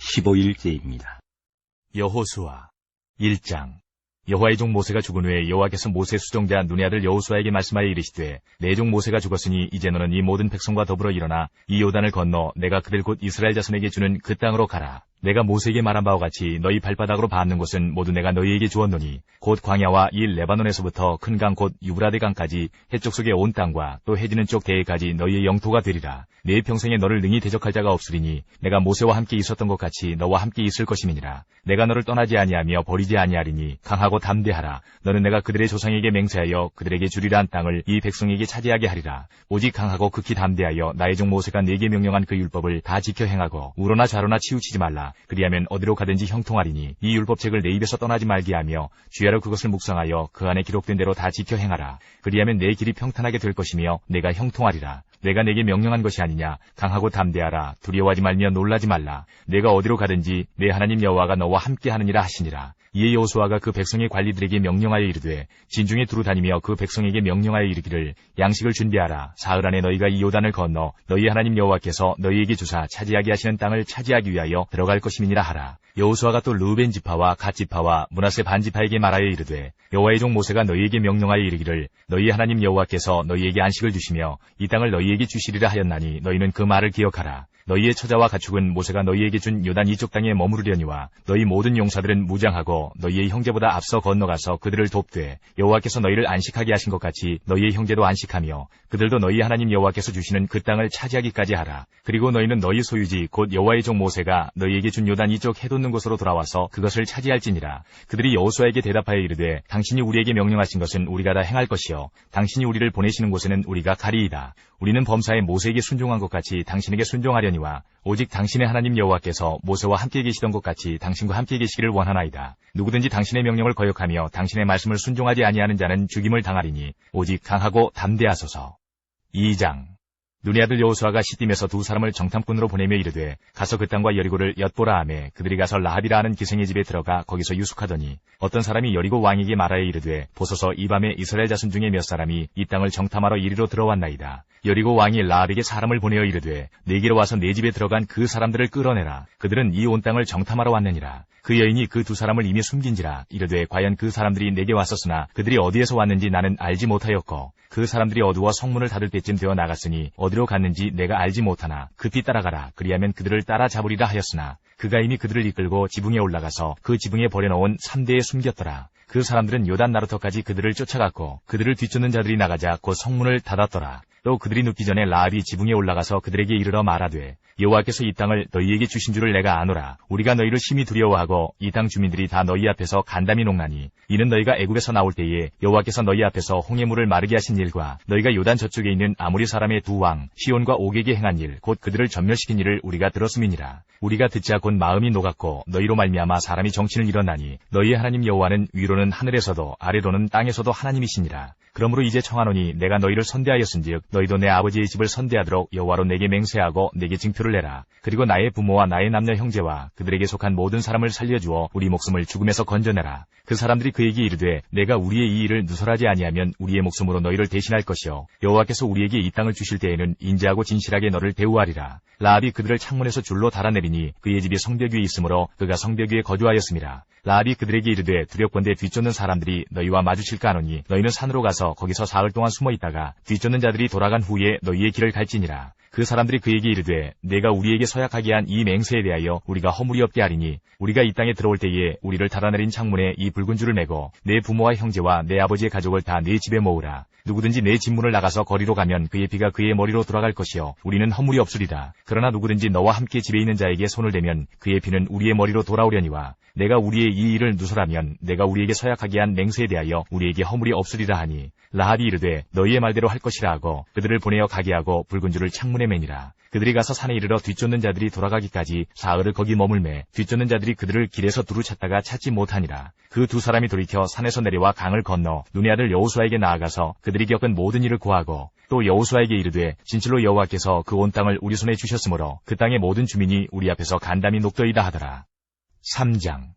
15일째입니다. 여호수아 1장. 여호와의 종 모세가 죽은 후에 여호와께서 모세 수종자 눈의 아들 여호수아에게 말씀하여 이르시되 내 종 모세가 죽었으니 이제 너는 이 모든 백성과 더불어 일어나 이 요단을 건너 내가 그들 곧 이스라엘 자손에게 주는 그 땅으로 가라. 내가 모세에게 말한 바와 같이 너희 발바닥으로 닿는 곳은 모두 내가 너희에게 주었노니 곧 광야와 이 레바논에서부터 큰 강 곧 유브라데 강까지 해쪽 속의 온 땅과 또 해지는 쪽 대해까지 너희의 영토가 되리라. 내 평생에 너를 능히 대적할 자가 없으리니 내가 모세와 함께 있었던 것 같이 너와 함께 있을 것임이니라. 내가 너를 떠나지 아니하며 버리지 아니하리니 강하고 담대하라. 너는 내가 그들의 조상에게 맹세하여 그들에게 주리라 한 땅을 이 백성에게 차지하게 하리라. 오직 강하고 극히 담대하여 나의 종 모세가 네게 명령한 그 율법을 다 지켜 행하고 우로나 좌로나 치우치지 말라. 그리하면 어디로 가든지 형통하리니 이 율법책을 내 입에서 떠나지 말게 하며 주야로 그것을 묵상하여 그 안에 기록된 대로 다 지켜 행하라. 그리하면 내 길이 평탄하게 될 것이며 내가 형통하리라. 내가 내게 명령한 것이 아니냐. 강하고 담대하라. 두려워하지 말며 놀라지 말라. 내가 어디로 가든지 내 하나님 여호와가 너와 함께 하느니라 하시니라. 이에 여호수아가 그 백성의 관리들에게 명령하여 이르되 진중에 두루 다니며 그 백성에게 명령하여 이르기를 양식을 준비하라. 사흘 안에 너희가 이 요단을 건너 너희 하나님 여호와께서 너희에게 주사 차지하게 하시는 땅을 차지하기 위하여 들어갈 것임이니라 하라. 여호수아가 또 르우벤 지파와 갓 지파와 므낫세 반 지파에게 말하여 이르되 여호와의 종 모세가 너희에게 명령하여 이르기를 너희 하나님 여호와께서 너희에게 안식을 주시며 이 땅을 너희에게 주시리라 하였나니 너희는 그 말을 기억하라. 너희의 처자와 가축은 모세가 너희에게 준 요단 이쪽 땅에 머무르려니와 너희 모든 용사들은 무장하고 너희의 형제보다 앞서 건너가서 그들을 돕되 여호와께서 너희를 안식하게 하신 것 같이 너희의 형제도 안식하며 그들도 너희 하나님 여호와께서 주시는 그 땅을 차지하기까지 하라. 그리고 너희는 너희 소유지 곧 여호와의 종 모세가 너희에게 준 요단 이쪽 해돋는 곳으로 돌아와서 그것을 차지할지니라. 그들이 여호수아에게 대답하여 이르되 당신이 우리에게 명령하신 것은 우리가 다 행할 것이요 당신이 우리를 보내시는 곳에는 우리가 가리이다. 우리는 범사에 모세에게 순종한 것 같이 당신에게 순종하려니와 오직 당신의 하나님 여호와께서 모세와 함께 계시던 것 같이 당신과 함께 계시기를 원하나이다. 누구든지 당신의 명령을 거역하며 당신의 말씀을 순종하지 아니하는 자는 죽임을 당하리니 오직 강하고 담대하소서. 2장. 눈의 아들 여호수아가 시딤에서 두 사람을 정탐꾼으로 보내며 이르되 가서 그 땅과 여리고를 엿보라 하매 그들이 가서 라합이라 하는 기생의 집에 들어가 거기서 유숙하더니 어떤 사람이 여리고 왕에게 말하여 이르되 보소서 이 밤에 이스라엘 자손 중에 몇 사람이 이 땅을 정탐하러 이리로 들어왔나이다. 여리고 왕이 라합에게 사람을 보내어 이르되 내게로 와서 내 집에 들어간 그 사람들을 끌어내라. 그들은 이 온 땅을 정탐하러 왔느니라. 그 여인이 그 두 사람을 이미 숨긴지라. 이르되 과연 그 사람들이 내게 왔었으나 그들이 어디에서 왔는지 나는 알지 못하였고 그 사람들이 어두워 성문을 닫을 때쯤 되어 나갔으니 어디로 갔는지 내가 알지 못하나 급히 따라가라. 그리하면 그들을 따라잡으리라 하였으나 그가 이미 그들을 이끌고 지붕에 올라가서 그 지붕에 버려놓은 삼대에 숨겼더라. 그 사람들은 요단 나루터까지 그들을 쫓아갔고 그들을 뒤쫓는 자들이 나가자 곧 성문을 닫았더라. 또 그들이 눕기 전에 라합이 지붕에 올라가서 그들에게 이르러 말하되 여호와께서 이 땅을 너희에게 주신 줄을 내가 아노라. 우리가 너희를 심히 두려워하고 이 땅 주민들이 다 너희 앞에서 간담이 녹나니 이는 너희가 애굽에서 나올 때에 여호와께서 너희 앞에서 홍해 물을 마르게 하신 일과 너희가 요단 저쪽에 있는 아모리 사람의 두 왕 시온과 옥에게 행한 일 곧 그들을 전멸시킨 일을 우리가 들었음이니라. 우리가 듣자 곧 마음이 녹았고 너희로 말미암아 사람이 정신을 잃었나니 너희의 하나님 여호와는 위로는 하늘에서도 아래로는 땅에서도 하나님이시니라. 그러므로 이제 청하노니 내가 너희를 선대하였은즉 너희도 내 아버지의 집을 선대하도록 여호와로 내게 맹세하고 내게 징표를 내라. 그리고 나의 부모와 나의 남녀 형제와 그들에게 속한 모든 사람을 살려주어 우리 목숨을 죽음에서 건져내라. 그 사람들이 그에게 이르되 내가 우리의 이 일을 누설하지 아니하면 우리의 목숨으로 너희를 대신할 것이요 여호와께서 우리에게 이 땅을 주실 때에는 인자하고 진실하게 너를 대우하리라. 라합이 그들을 창문에서 줄로 달아내리니 그의 집이 성벽 위에 있으므로 그가 성벽 위에 거주하였음이라. 라합이 그들에게 이르되 두렵건대 뒤쫓는 사람들이 너희와 마주칠까 하노니 너희는 산으로 가서 거기서 사흘 동안 숨어 있다가 뒤쫓는 자들이 돌아간 후에 너희의 길을 갈지니라. 그 사람들이 그에게 이르되 내가 우리에게 서약하게 한 이 맹세에 대하여 우리가 허물이 없게 하리니 우리가 이 땅에 들어올 때에 우리를 달아내린 창문에 이 붉은 줄을 매고 내 부모와 형제와 내 아버지의 가족을 다 내 집에 모으라. 누구든지 내 집문을 나가서 거리로 가면 그의 피가 그의 머리로 돌아갈 것이요 우리는 허물이 없으리라. 그러나 누구든지 너와 함께 집에 있는 자에게 손을 대면 그의 피는 우리의 머리로 돌아오려니와 내가 우리의 이 일을 누설하면 내가 우리에게 서약하게 한 맹세에 대하여 우리에게 허물이 없으리라 하니 라합이 이르되 너희의 말대로 할 것이라 하고 그들을 보내어 가게 하고 붉은 줄을 창문에 매니라. 그들이 가서 산에 이르러 뒤쫓는 자들이 돌아가기까지 사흘을 거기 머물매 뒤쫓는 자들이 그들을 길에서 두루 찾다가 찾지 못하니라. 그 두 사람이 돌이켜 산에서 내려와 강을 건너 눈의 아들 여호수아에게 나아가서 그들이 겪은 모든 일을 고하고 또 여호수아에게 이르되 진실로 여호와께서 그 온 땅을 우리 손에 주셨으므로 그 땅의 모든 주민이 우리 앞에서 간담이 녹더이다 하더라. 3장.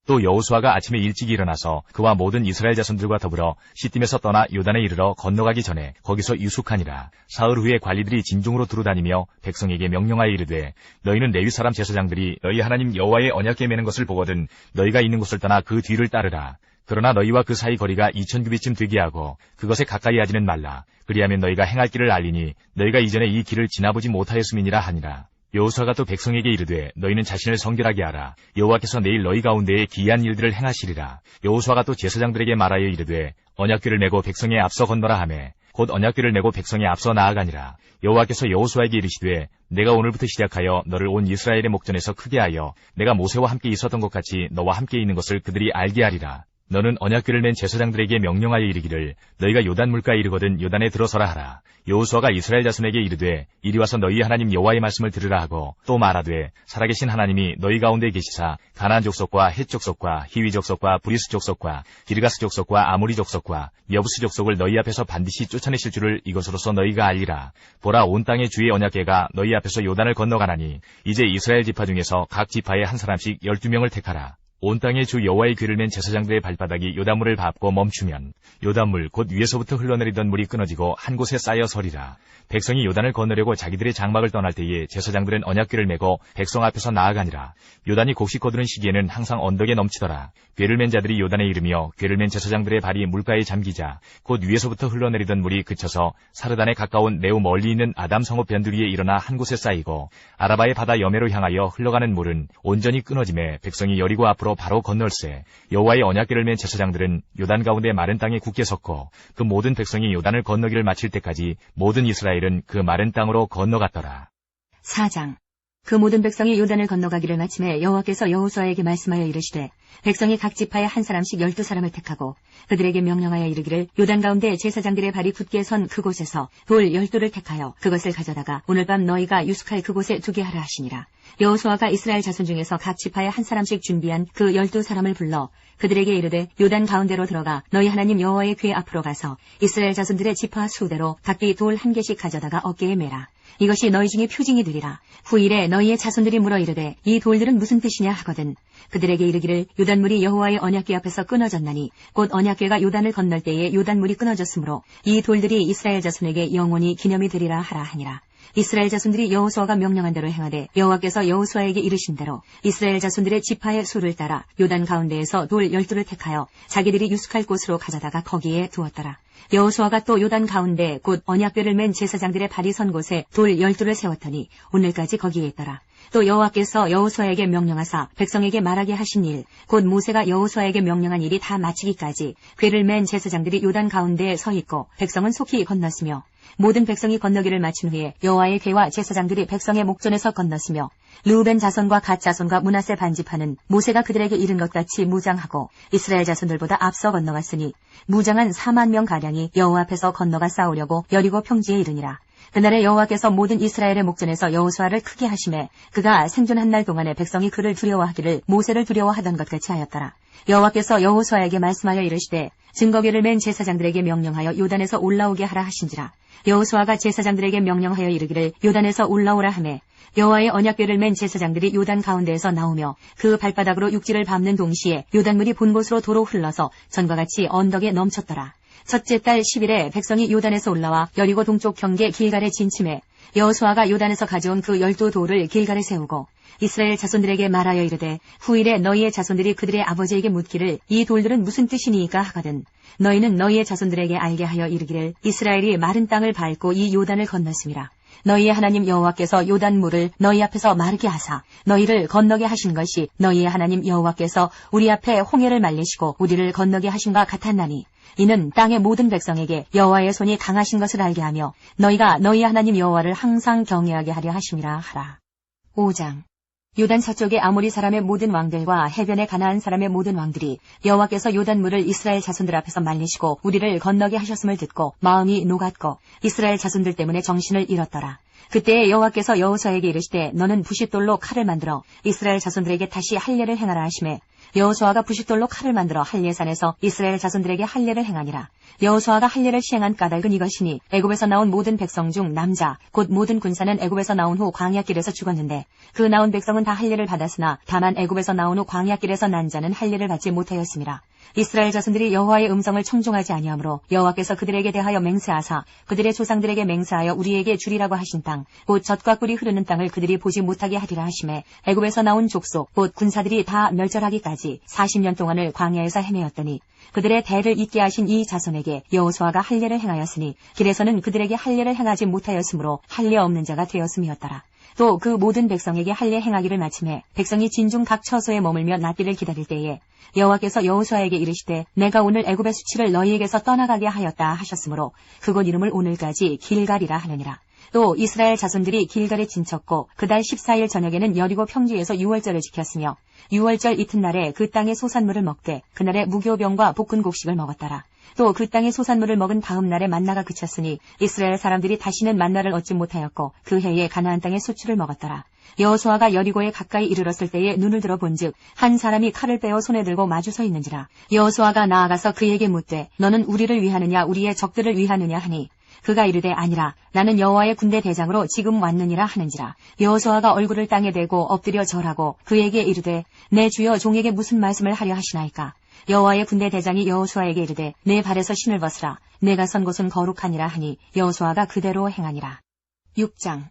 또 여호수아가 아침에 일찍 일어나서 그와 모든 이스라엘 자손들과 더불어 시딤에서 떠나 요단에 이르러 건너가기 전에 거기서 유숙하니라. 사흘 후에 관리들이 진중으로 두루다니며 백성에게 명령하여 이르되 너희는 레위 사람 제사장들이 너희 하나님 여호와의 언약궤 매는 것을 보거든 너희가 있는 곳을 떠나 그 뒤를 따르라. 그러나 너희와 그 사이 거리가 2000규빗쯤 되게 하고 그것에 가까이 하지는 말라. 그리하면 너희가 행할 길을 알리니 너희가 이전에 이 길을 지나보지 못하였음이니라 하니라. 여호수아가 또 백성에게 이르되 너희는 자신을 성결하게 하라. 여호와께서 내일 너희 가운데에 기이한 일들을 행하시리라. 여호수아가 또 제사장들에게 말하여 이르되 언약궤를 메고 백성에 앞서 건너라 하매 곧 언약궤를 메고 백성에 앞서 나아가니라. 여호와께서 여호수아에게 이르시되 내가 오늘부터 시작하여 너를 온 이스라엘의 목전에서 크게 하여 내가 모세와 함께 있었던 것 같이 너와 함께 있는 것을 그들이 알게 하리라. 너는 언약궤를 맨 제사장들에게 명령하여 이르기를 너희가 요단 물가에 이르거든 요단에 들어서라 하라. 여호수아가 이스라엘 자손에게 이르되 이리 와서 너희 하나님 여호와의 말씀을 들으라 하고 또 말하되 살아계신 하나님이 너희 가운데 계시사 가나안 족속과 헷 족속과 히위 족속과 브리스 족속과 기르가스 족속과 아모리 족속과 여부스 족속을 너희 앞에서 반드시 쫓아내실 줄을 이것으로서 너희가 알리라. 보라 온 땅의 주의 언약궤가 너희 앞에서 요단을 건너가나니 이제 이스라엘 지파 중에서 각 지파에 한 사람씩 12명을 택하라. 온 땅의 주 여호와의 궤를 맨 제사장들의 발바닥이 요단물을 밟고 멈추면 요단물 곧 위에서부터 흘러내리던 물이 끊어지고 한 곳에 쌓여 서리라. 백성이 요단을 건너려고 자기들의 장막을 떠날 때에 제사장들은 언약궤를 메고 백성 앞에서 나아가니라. 요단이 곡식 거두는 시기에는 항상 언덕에 넘치더라. 궤를 맨 자들이 요단에 이르며 궤를 맨 제사장들의 발이 물가에 잠기자 곧 위에서부터 흘러내리던 물이 그쳐서 사르단에 가까운 매우 멀리 있는 아담 성읍 변두리에 일어나 한 곳에 쌓이고 아라바의 바다 여매로 향하여 흘러가는 물은 온전히 끊어짐에 백성이 여리고 앞으로 바로 건널세. 여호와의 언약궤를 맨 제사장들은 요단 가운데 마른 땅에 굳게 섰고 그 모든 백성이 요단을 건너기를 마칠 때까지 모든 이스라엘은 그 마른 땅으로 건너갔더라. 4장. 그 모든 백성이 요단을 건너가기를 마침에 여호와께서 여호수아에게 말씀하여 이르시되 백성이 각 지파에 한 사람씩 12사람을 택하고 그들에게 명령하여 이르기를 요단 가운데 제사장들의 발이 굳게 선 그곳에서 돌 12를 택하여 그것을 가져다가 오늘 밤 너희가 유숙할 그곳에 두게 하라 하시니라. 여호수아가 이스라엘 자손 중에서 각 지파에 한 사람씩 준비한 그 12사람을 불러 그들에게 이르되 요단 가운데로 들어가 너희 하나님 여호와의 궤 앞으로 가서 이스라엘 자손들의 지파 수대로 각기 돌 1개씩 가져다가 어깨에 매라. 이것이 너희 중에 표징이 되리라. 후일에 너희의 자손들이 물어 이르되 이 돌들은 무슨 뜻이냐 하거든 그들에게 이르기를 요단물이 여호와의 언약궤 앞에서 끊어졌나니 곧 언약궤가 요단을 건널 때에 요단물이 끊어졌으므로 이 돌들이 이스라엘 자손에게 영원히 기념이 되리라 하라 하니라. 이스라엘 자손들이 여호수아가 명령한 대로 행하되 여호와께서 여호수아에게 이르신 대로 이스라엘 자손들의 지파의 수를 따라 요단 가운데에서 돌 12를 택하여 자기들이 유숙할 곳으로 가져다가 거기에 두었더라. 여호수아가 또 요단 가운데 곧 언약궤를 맨 제사장들의 발이 선 곳에 돌 12를 세웠더니 오늘까지 거기에 있더라. 또 여호와께서 여호수아에게 명령하사 백성에게 말하게 하신 일 곧 모세가 여호수아에게 명령한 일이 다 마치기까지 궤를 맨 제사장들이 요단 가운데에 서 있고 백성은 속히 건넜으며 모든 백성이 건너기를 마친 후에 여호와의 궤와 제사장들이 백성의 목전에서 건넜으며 르우벤 자손과 갓 자손과 므낫세 반지파는 모세가 그들에게 이른 것 같이 무장하고 이스라엘 자손들보다 앞서 건너갔으니 무장한 4만 명 가량이 여호와 앞에서 건너가 싸우려고 여리고 평지에 이르니라. 그날에 여호와께서 모든 이스라엘의 목전에서 여호수아를 크게 하심에 그가 생존한 날 동안에 백성이 그를 두려워하기를 모세를 두려워하던 것 같이 하였더라. 여호와께서 여호수아에게 말씀하여 이르시되 증거궤를 맨 제사장들에게 명령하여 요단에서 올라오게 하라 하신지라. 여호수아가 제사장들에게 명령하여 이르기를 요단에서 올라오라 하매 여호와의 언약궤를 맨 제사장들이 요단 가운데에서 나오며 그 발바닥으로 육지를 밟는 동시에 요단물이 본 곳으로 도로 흘러서 전과 같이 언덕에 넘쳤더라. 첫째 달 10일에 백성이 요단에서 올라와 여리고 동쪽 경계 길갈에 진침해 여호수아가 요단에서 가져온 그 12돌을 길갈에 세우고 이스라엘 자손들에게 말하여 이르되 후일에 너희의 자손들이 그들의 아버지에게 묻기를 이 돌들은 무슨 뜻이니까 하거든 너희는 너희의 자손들에게 알게 하여 이르기를 이스라엘이 마른 땅을 밟고 이 요단을 건넜음이라. 너희의 하나님 여호와께서 요단물을 너희 앞에서 마르게 하사 너희를 건너게 하신 것이 너희의 하나님 여호와께서 우리 앞에 홍해를 말리시고 우리를 건너게 하신과 같았나니 이는 땅의 모든 백성에게 여호와의 손이 강하신 것을 알게 하며 너희가 너희 하나님 여호와를 항상 경외하게 하려 하심이라 하라. 5장. 요단 서쪽의 아모리 사람의 모든 왕들과 해변의 가나안 사람의 모든 왕들이 여호와께서 요단물을 이스라엘 자손들 앞에서 말리시고 우리를 건너게 하셨음을 듣고 마음이 녹았고 이스라엘 자손들 때문에 정신을 잃었더라. 그때에 여호와께서 여호수아에게 이르시되 너는 부싯돌로 칼을 만들어 이스라엘 자손들에게 다시 할례를 행하라 하시매 여호수아가 부싯돌로 칼을 만들어 할례산에서 이스라엘 자손들에게 할례를 행하니라. 여호수아가 할례를 시행한 까닭은 이것이니 애굽에서 나온 모든 백성 중 남자 곧 모든 군사는 애굽에서 나온 후 광야길에서 죽었는데 그 나온 백성은 다 할례를 받았으나 다만 애굽에서 나온 후 광야길에서 난 자는 할례를 받지 못하였습니다. 이스라엘 자손들이 여호와의 음성을 청종하지 아니하므로 여호와께서 그들에게 대하여 맹세하사 그들의 조상들에게 맹세하여 우리에게 주리라고 하신 땅 곧 젖과 꿀이 흐르는 땅을 그들이 보지 못하게 하리라 하시매 애굽에서 나온 족속 곧 군사들이 다 멸절하기까지 40년 동안을 광야에서 헤매었더니 그들의 대를 잇게 하신 이 자손에게 여호수아가 할례를 행하였으니 길에서는 그들에게 할례를 행하지 못하였으므로 할례 없는 자가 되었음이었더라. 또 그 모든 백성에게 할례 행하기를 마침에 백성이 진중 각 처소에 머물며 낫기를 기다릴 때에 여호와께서 여호수아에게 이르시되 내가 오늘 애굽의 수치를 너희에게서 떠나가게 하였다 하셨으므로 그곳 이름을 오늘까지 길갈이라 하느니라. 또 이스라엘 자손들이 길갈에 진쳤고 그달 14일 저녁에는 여리고 평지에서 유월절을 지켰으며 유월절 이튿날에 그 땅의 소산물을 먹되 그날에 무교병과 볶은 곡식을 먹었더라. 또 그 땅의 소산물을 먹은 다음 날에 만나가 그쳤으니 이스라엘 사람들이 다시는 만나를 얻지 못하였고 그 해에 가나안 땅의 소출을 먹었더라. 여호수아가 여리고에 가까이 이르렀을 때에 눈을 들어 본즉 한 사람이 칼을 빼어 손에 들고 마주 서 있는지라. 여호수아가 나아가서 그에게 묻되 너는 우리를 위하느냐 우리의 적들을 위하느냐 하니 그가 이르되 아니라 나는 여호와의 군대 대장으로 지금 왔느니라 하는지라. 여호수아가 얼굴을 땅에 대고 엎드려 절하고 그에게 이르되 내 주여 종에게 무슨 말씀을 하려 하시나이까. 여호와의 군대 대장이 여호수아에게 이르되 내 발에서 신을 벗으라. 내가 선 곳은 거룩하니라 하니 여호수아가 그대로 행하니라. 6장.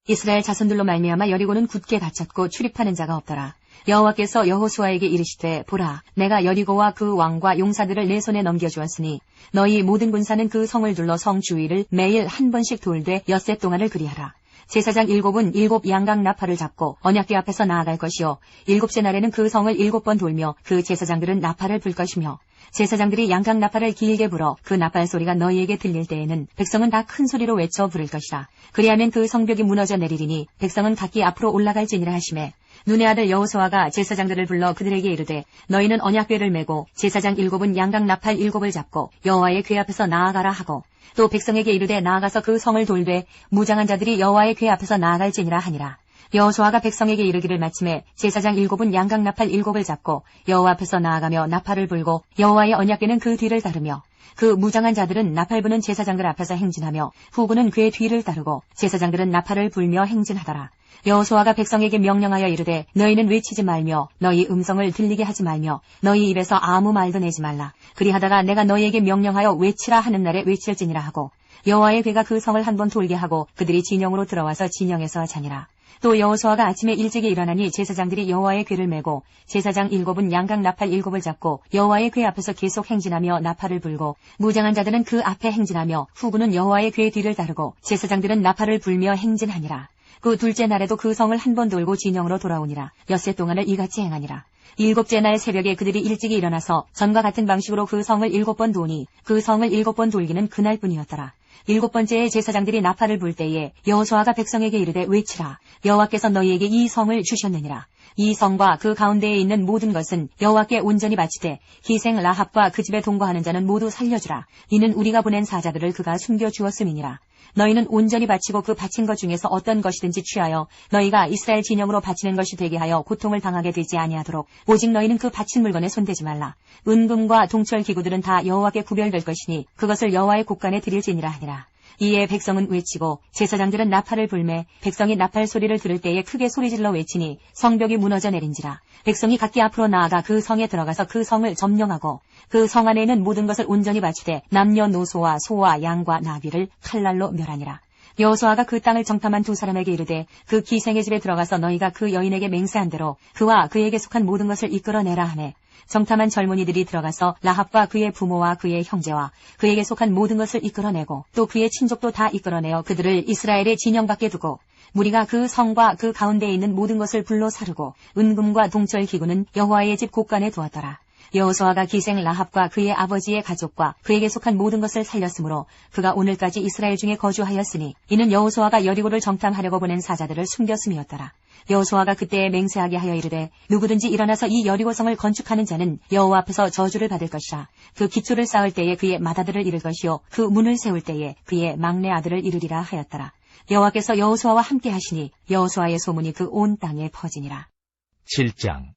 이스라엘 자손들로 말미암아 여리고는 굳게 닫혔고 출입하는 자가 없더라. 여호와께서 여호수아에게 이르시되 보라 내가 여리고와 그 왕과 용사들을 내 손에 넘겨주었으니 너희 모든 군사는 그 성을 둘러 성 주위를 매일 한 번씩 돌되 엿새 동안을 그리하라. 제사장 7은 7 양각 나팔을 잡고 언약궤 앞에서 나아갈 것이요 7째 날에는 그 성을 7번 돌며 그 제사장들은 나팔을 불 것이며 제사장들이 양각 나팔을 길게 불어 그 나팔 소리가 너희에게 들릴 때에는 백성은 다 큰 소리로 외쳐 부를 것이라. 그리하면 그 성벽이 무너져 내리리니 백성은 각기 앞으로 올라갈지니라 하시매 눈의 아들 여호수아가 제사장들을 불러 그들에게 이르되 너희는 언약궤를 메고 제사장 7은 양각 나팔 7을 잡고 여호와의 궤 앞에서 나아가라 하고 또 백성에게 이르되 나아가서 그 성을 돌되 무장한 자들이 여호와의 궤 앞에서 나아갈지니라 하니라. 여호수아가 백성에게 이르기를 마침에 제사장 7은 양각 나팔 7을 잡고 여호와 앞에서 나아가며 나팔을 불고 여호와의 언약궤는 그 뒤를 따르며 그 무장한 자들은 나팔 부는 제사장들 앞에서 행진하며 후군은 궤 뒤를 따르고 제사장들은 나팔을 불며 행진하더라. 여호수아가 백성에게 명령하여 이르되 너희는 외치지 말며 너희 음성을 들리게 하지 말며 너희 입에서 아무 말도 내지 말라. 그리하다가 내가 너희에게 명령하여 외치라 하는 날에 외칠지니라 하고 여호와의 궤가 그 성을 한번 돌게 하고 그들이 진영으로 들어와서 진영에서 자니라. 또 여호수아가 아침에 일찍이 일어나니 제사장들이 여호와의 궤를 메고 제사장 7은 양각 나팔 7을 잡고 여호와의 궤 앞에서 계속 행진하며 나팔을 불고 무장한 자들은 그 앞에 행진하며 후군은 여호와의 궤 뒤를 따르고 제사장들은 나팔을 불며 행진하니라. 그 둘째 날에도 그 성을 한 번 돌고 진영으로 돌아오니라. 엿새 동안을 이같이 행하니라. 7째 날 새벽에 그들이 일찍이 일어나서 전과 같은 방식으로 그 성을 7번 도니 그 성을 7번 돌기는 그날뿐이었더라. 7번째에 제사장들이 나팔을 불 때에 여호수아가 백성에게 이르되 외치라. 여호와께서 너희에게 이 성을 주셨느니라. 이 성과 그 가운데에 있는 모든 것은 여호와께 온전히 바치되 기생 라합과 그 집에 동거하는 자는 모두 살려주라. 이는 우리가 보낸 사자들을 그가 숨겨주었음이니라. 너희는 온전히 바치고 그 바친 것 중에서 어떤 것이든지 취하여 너희가 이스라엘 진영으로 바치는 것이 되게 하여 고통을 당하게 되지 아니하도록 오직 너희는 그 바친 물건에 손대지 말라. 은금과 동철 기구들은 다 여호와께 구별될 것이니 그것을 여호와의 곳간에 드릴지니라 하니라. 이에 백성은 외치고 제사장들은 나팔을 불매 백성이 나팔 소리를 들을 때에 크게 소리질러 외치니 성벽이 무너져 내린지라. 백성이 각기 앞으로 나아가 그 성에 들어가서 그 성을 점령하고 그 성 안에 있는 모든 것을 온전히 바치되 남녀노소와 소와 양과 나귀를 칼날로 멸하니라. 여호수아가 그 땅을 정탐한 두 사람에게 이르되 그 기생의 집에 들어가서 너희가 그 여인에게 맹세한 대로 그와 그에게 속한 모든 것을 이끌어내라 하매 정탐한 젊은이들이 들어가서 라합과 그의 부모와 그의 형제와 그에게 속한 모든 것을 이끌어내고 또 그의 친족도 다 이끌어내어 그들을 이스라엘의 진영 밖에 두고 무리가 그 성과 그 가운데에 있는 모든 것을 불로 사르고 은금과 동철 기구는 여호와의 집 곳간에 두었더라. 여호수아가 기생 라합과 그의 아버지의 가족과 그에게 속한 모든 것을 살렸으므로 그가 오늘까지 이스라엘 중에 거주하였으니 이는 여호수아가 여리고를 정탐하려고 보낸 사자들을 숨겼음이었더라. 여호수아가 그때에 맹세하게 하여 이르되 누구든지 일어나서 이 여리고성을 건축하는 자는 여호와 앞에서 저주를 받을 것이라. 그 기초를 쌓을 때에 그의 맏아들을 이룰 것이요 그 문을 세울 때에 그의 막내 아들을 이루리라 하였더라. 여호와께서 여호수아와 함께 하시니 여호수아의 소문이 그 온 땅에 퍼지니라. 7장.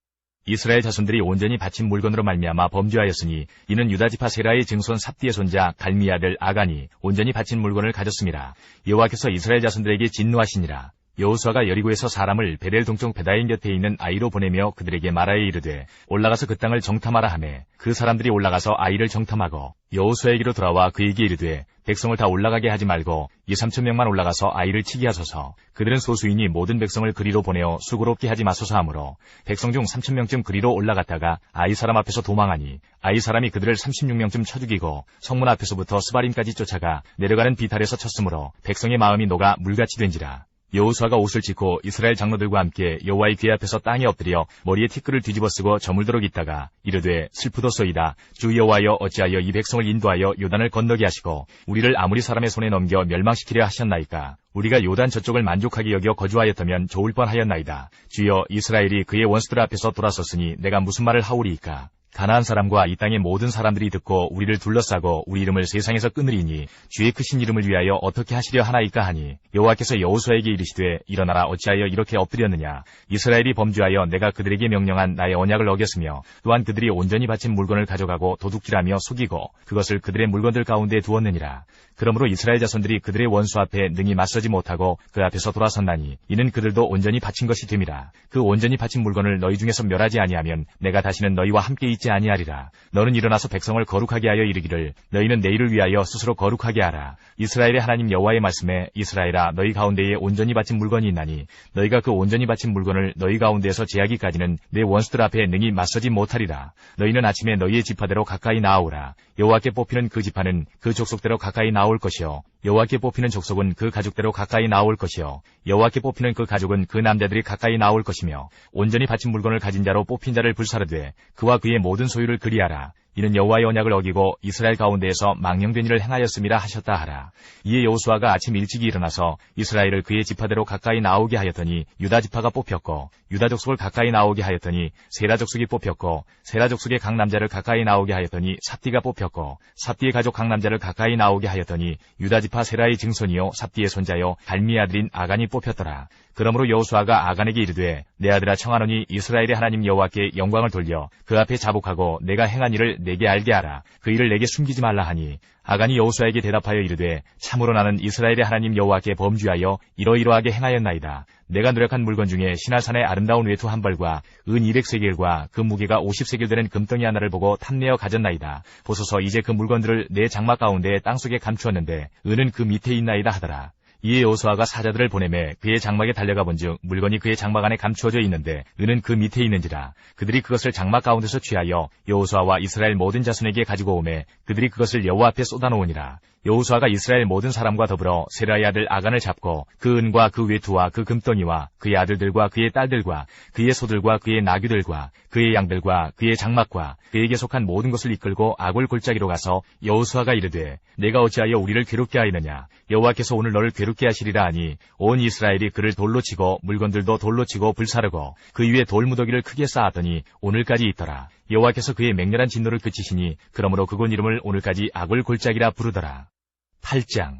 이스라엘 자손들이 온전히 바친 물건으로 말미암아 범죄하였으니 이는 유다지파 세라의 증손 삽디의 손자 갈미 아들 아간이 온전히 바친 물건을 가졌습니다. 여호와께서 이스라엘 자손들에게 진노하시니라. 여호수아가 여리고에서 사람을 베델 동쪽 베다인 곁에 있는 아이로 보내며 그들에게 말하여 이르되 올라가서 그 땅을 정탐하라 하매 그 사람들이 올라가서 아이를 정탐하고 여호수아에게로 돌아와 그에게 이르되 백성을 다 올라가게 하지 말고 2-3천 명만 올라가서 아이를 치게 하소서. 그들은 소수이니 모든 백성을 그리로 보내어 수고롭게 하지 마소서 하므로 백성 중 3,000명쯤 그리로 올라갔다가 아이 사람 앞에서 도망하니 아이 사람이 그들을 36명쯤 쳐 죽이고 성문 앞에서부터 스바림까지 쫓아가 내려가는 비탈에서 쳤으므로 백성의 마음이 녹아 물같이 된지라. 여호수아가 옷을 찢고 이스라엘 장로들과 함께 여호와의 궤 앞에서 땅에 엎드려 머리에 티끌을 뒤집어 쓰고 저물도록 있다가 이르되 슬프도소이다. 주 여호와여 어찌하여 이 백성을 인도하여 요단을 건너게 하시고 우리를 아무리 사람의 손에 넘겨 멸망시키려 하셨나이까. 우리가 요단 저쪽을 만족하게 여겨 거주하였다면 좋을 뻔하였나이다. 주여 이스라엘이 그의 원수들 앞에서 돌아섰으니 내가 무슨 말을 하오리이까. 가나안 사람과 이 땅의 모든 사람들이 듣고 우리를 둘러싸고 우리 이름을 세상에서 끊으리니 주의 크신 이름을 위하여 어떻게 하시려 하나이까 하니 여호와께서 여호수아에게 이르시되 일어나라 어찌하여 이렇게 엎드렸느냐. 이스라엘이 범죄하여 내가 그들에게 명령한 나의 언약을 어겼으며 또한 그들이 온전히 바친 물건을 가져가고 도둑질하며 속이고 그것을 그들의 물건들 가운데 두었느니라. 그러므로 이스라엘 자손들이 그들의 원수 앞에 능히 맞서지 못하고 그 앞에서 돌아섰나니 이는 그들도 온전히 바친 것이 됨이라. 그 온전히 바친 물건을 너희 중에서 멸하지 아니하면 내가 다시는 너희와 함께 있지 아니하리라. 너는 일어나서 백성을 거룩하게 하여 이르기를 너희는 내일을 위하여 스스로 거룩하게 하라. 이스라엘의 하나님 여호와의 말씀에 이스라엘아 너희 가운데에 온전히 바친 물건이 있나니 너희가 그 온전히 바친 물건을 너희 가운데에서 제하기까지는 내 원수들 앞에 능히 맞서지 못하리라. 너희는 아침에 너희의 지파대로 가까이 나아오라. 여호와께 뽑히는 그 지파는 그 족속대로 가까이 나올 것이요 여호와께 뽑히는 족속은 그 가족대로 가까이 나올 것이요 여호와께 뽑히는 그 가족은 그 남자들이 가까이 나올 것이며 온전히 바친 물건을 가진 자로 뽑힌 자를 불사르되 그와 그의 모든 소유를 그리하라. 이는 여호와의 언약을 어기고 이스라엘 가운데에서 망령된 일을 행하였음이라 하셨다 하라. 이에 여호수아가 아침 일찍이 일어나서 이스라엘을 그의 지파대로 가까이 나오게 하였더니 유다 지파가 뽑혔고 유다 족속을 가까이 나오게 하였더니 세라 족속이 뽑혔고 세라 족속의 각 남자를 가까이 나오게 하였더니 삽디가 뽑혔고 삽디의 가족 각 남자를 가까이 나오게 하였더니 유다 지파 세라의 증손이요 삽디의 손자요 갈미의 아들인 아간이 뽑혔더라. 그러므로 여호수아가 아간에게 이르되 내 아들아 청하노니 이스라엘의 하나님 여호와께 영광을 돌려 그 앞에 자복하고 내가 행한 일을 내게 알게 하라. 그 일을 내게 숨기지 말라 하니 아간이 여호수아에게 대답하여 이르되 참으로 나는 이스라엘의 하나님 여호와께 범죄하여 이러이러하게 행하였나이다. 내가 노력한 물건 중에 시나산의 아름다운 외투 한 벌과 은 200세겔과 그 무게가 50세겔 되는 금덩이 하나를 보고 탐내어 가졌나이다. 보소서 이제 그 물건들을 내 장막 가운데 땅속에 감추었는데 은은 그 밑에 있나이다 하더라. 이에 여호수아가 사자들을 보내매 그의 장막에 달려가 본즉 물건이 그의 장막 안에 감추어져 있는데 은은 그 밑에 있는지라. 그들이 그것을 장막 가운데서 취하여 여호수아와 이스라엘 모든 자손에게 가지고 오매 그들이 그것을 여호와 앞에 쏟아놓으니라. 여호수아가 이스라엘 모든 사람과 더불어 세라의 아들 아간을 잡고 그 은과 그 외투와 그 금덩이와 그의 아들들과 그의 딸들과 그의 소들과 그의 나귀들과 그의 양들과 그의 장막과 그에게 속한 모든 것을 이끌고 아골 골짜기로 가서 여호수아가 이르되 내가 어찌하여 우리를 괴롭게 하였느냐. 여호와께서 오늘 너를 괴롭게 하시리라 하니 온 이스라엘이 그를 돌로 치고 물건들도 돌로 치고 불사르고 그 위에 돌무더기를 크게 쌓았더니 오늘까지 있더라. 여호와께서 그의 맹렬한 진노를 그치시니 그러므로 그곳 이름을 오늘까지 아골 골짜기라 부르더라. 8장.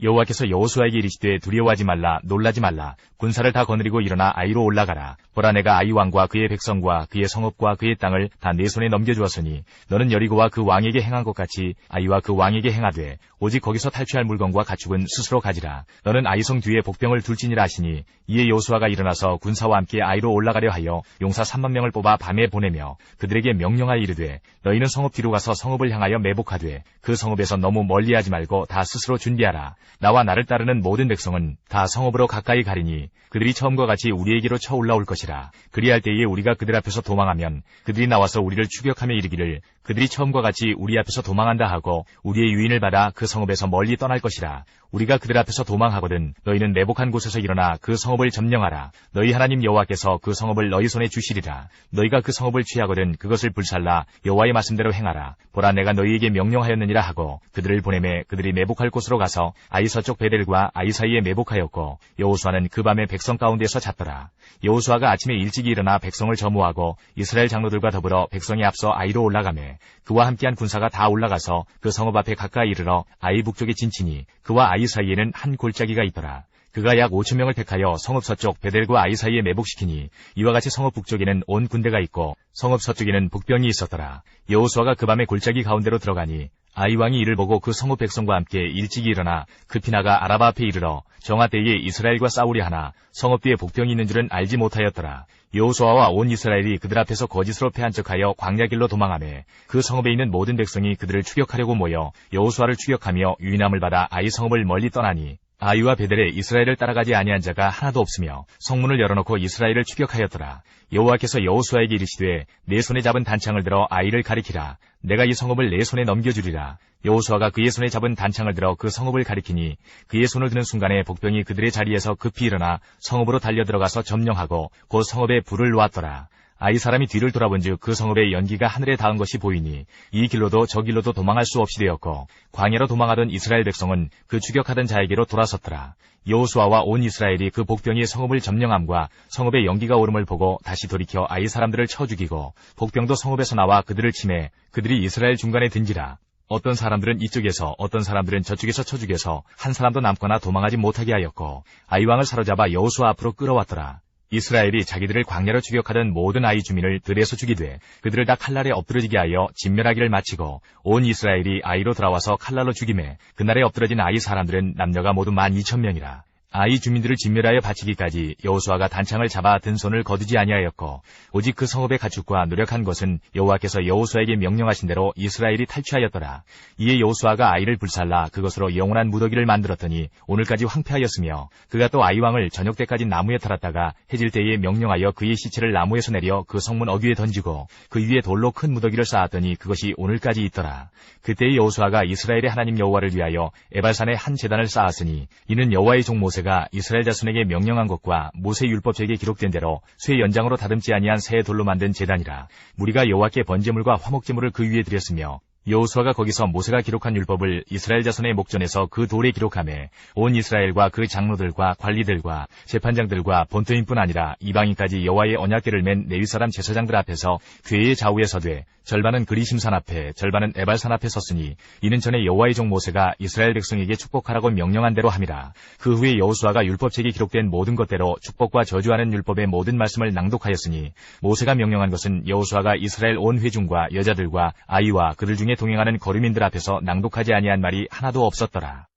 여호와께서 여호수아에게 이르시되 두려워하지 말라 놀라지 말라. 군사를 다 거느리고 일어나 아이로 올라가라. 보라 내가 아이 왕과 그의 백성과 그의 성읍과 그의 땅을 다 내 손에 넘겨주었으니 너는 여리고와 그 왕에게 행한 것 같이 아이와 그 왕에게 행하되 오직 거기서 탈취할 물건과 가축은 스스로 가지라. 너는 아이성 뒤에 복병을 둘지니라 하시니 이에 여호수아가 일어나서 군사와 함께 아이로 올라가려 하여 용사 3만 명을 뽑아 밤에 보내며 그들에게 명령하여 이르되 너희는 성읍 뒤로 가서 성읍을 향하여 매복하되 그 성읍에서 너무 멀리하지 말고 다 스스로 준비하라. 나와 나를 따르는 모든 백성은 다 성읍으로 가까이 가리니 그들이 처음과 같이 우리에게로 쳐 올라올 것이라. 그리할 때에 우리가 그들 앞에서 도망하면 그들이 나와서 우리를 추격하며 이르기를 그들이 처음과 같이 우리 앞에서 도망한다 하고 우리의 유인을 받아 그 성읍에서 멀리 떠날 것이라. 우리가 그들 앞에서 도망하거든 너희는 매복한 곳에서 일어나 그 성읍을 점령하라. 너희 하나님 여호와께서 그 성읍을 너희 손에 주시리라. 너희가 그 성읍을 취하거든 그것을 불살라 여호와의 말씀대로 행하라. 보라 내가 너희에게 명령하였느니라 하고 그들을 보내매 그들이 매복할 곳으로 가서 아이 서쪽 베델과 아이 사이에 매복하였고 여호수아는 그 밤에 백성 가운데서 잤더라. 여호수아가 아침에 일찍이 일어나 백성을 점호하고 이스라엘 장로들과 더불어 백성에 앞서 아이로 올라가매 그와 함께한 군사가 다 올라가서 그 성읍 앞에 가까이 이르러 아이 북쪽에 진치니 그와 아이 사이에는 한 골짜기가 있더라. 그가 약 5,000명을 택하여 성읍 서쪽 베델과 아이 사이에 매복시키니 이와 같이 성읍 북쪽에는 온 군대가 있고 성읍 서쪽에는 북병이 있었더라. 여호수아가 그 밤에 골짜기 가운데로 들어가니 아이 왕이 이를 보고 그 성읍 백성과 함께 일찍이 일어나 급히 나가 아라바 앞에 이르러 정하 때에 이스라엘과 싸우려 하나 성읍 뒤에 복병이 있는 줄은 알지 못하였더라. 여호수아와 온 이스라엘이 그들 앞에서 거짓으로 패한 척하여 광야길로 도망하매 그 성읍에 있는 모든 백성이 그들을 추격하려고 모여 여호수아를 추격하며 유인함을 받아 아이 성읍을 멀리 떠나니 아이와 베델에 이스라엘을 따라가지 아니한 자가 하나도 없으며 성문을 열어놓고 이스라엘을 추격하였더라. 여호와께서 여호수아에게 이르시되 내 손에 잡은 단창을 들어 아이를 가리키라. 내가 이 성읍을 내 손에 넘겨주리라. 여호수아가 그의 손에 잡은 단창을 들어 그 성읍을 가리키니 그의 손을 드는 순간에 복병이 그들의 자리에서 급히 일어나 성읍으로 달려들어가서 점령하고 곧 성읍에 불을 놓았더라. 아이 사람이 뒤를 돌아본즉 그 성읍의 연기가 하늘에 닿은 것이 보이니 이 길로도 저 길로도 도망할 수 없이 되었고 광야로 도망하던 이스라엘 백성은 그 추격하던 자에게로 돌아섰더라. 여호수아와 온 이스라엘이 그 복병이 성읍을 점령함과 성읍의 연기가 오름을 보고 다시 돌이켜 아이 사람들을 쳐 죽이고 복병도 성읍에서 나와 그들을 치매 그들이 이스라엘 중간에 든지라. 어떤 사람들은 이쪽에서 어떤 사람들은 저쪽에서 쳐 죽여서 한 사람도 남거나 도망하지 못하게 하였고 아이 왕을 사로잡아 여호수아 앞으로 끌어왔더라. 이스라엘이 자기들을 광야로 추격하던 모든 아이 주민을 들에서 죽이되 그들을 다 칼날에 엎드러지게 하여 진멸하기를 마치고 온 이스라엘이 아이로 돌아와서 칼날로 죽임에 그날에 엎드러진 아이 사람들은 남녀가 모두 12,000명이라. 아이 주민들을 진멸하여 바치기까지 여호수아가 단창을 잡아 든 손을 거두지 아니하였고 오직 그 성읍의 가축과 노력한 것은 여호와께서 여호수아에게 명령하신 대로 이스라엘이 탈취하였더라. 이에 여호수아가 아이를 불살라 그것으로 영원한 무더기를 만들었더니 오늘까지 황폐하였으며 그가 또 아이 왕을 저녁 때까지 나무에 달았다가 해질 때에 명령하여 그의 시체를 나무에서 내려 그 성문 어귀에 던지고 그 위에 돌로 큰 무더기를 쌓았더니 그것이 오늘까지 있더라. 그때의 여호수아가 이스라엘의 하나님 여호와를 위하여 에발산에 한 제단을 쌓았으니 이는 여호와의 종 모세가 이스라엘 자손에게 명령한 것과 모세 율법책에 기록된 대로 쇠 연장으로 다듬지 아니한 새 돌로 만든 제단이라. 무리가 여호와께 번제물과 화목제물을 그 위에 드렸으며 여호수아가 거기서 모세가 기록한 율법을 이스라엘 자손의 목전에서 그 돌에 기록하매 온 이스라엘과 그 장로들과 관리들과 재판장들과 본토인뿐 아니라 이방인까지 여호와의 언약궤를 맨 레위 사람 제사장들 앞에서 궤의 좌우에 서되 절반은 그리심산 앞에 절반은 에발산 앞에 섰으니 이는 전에 여호와의 종 모세가 이스라엘 백성에게 축복하라고 명령한 대로 함이라. 그 후에 여호수아가 율법책에 기록된 모든 것대로 축복과 저주하는 율법의 모든 말씀을 낭독하였으니 모세가 명령한 것은 여호수아가 이스라엘 온 회중과 여자들과 아이와 그들 중에 동행하는 거류민들 앞에서 낭독하지 아니한 말이 하나도 없었더라.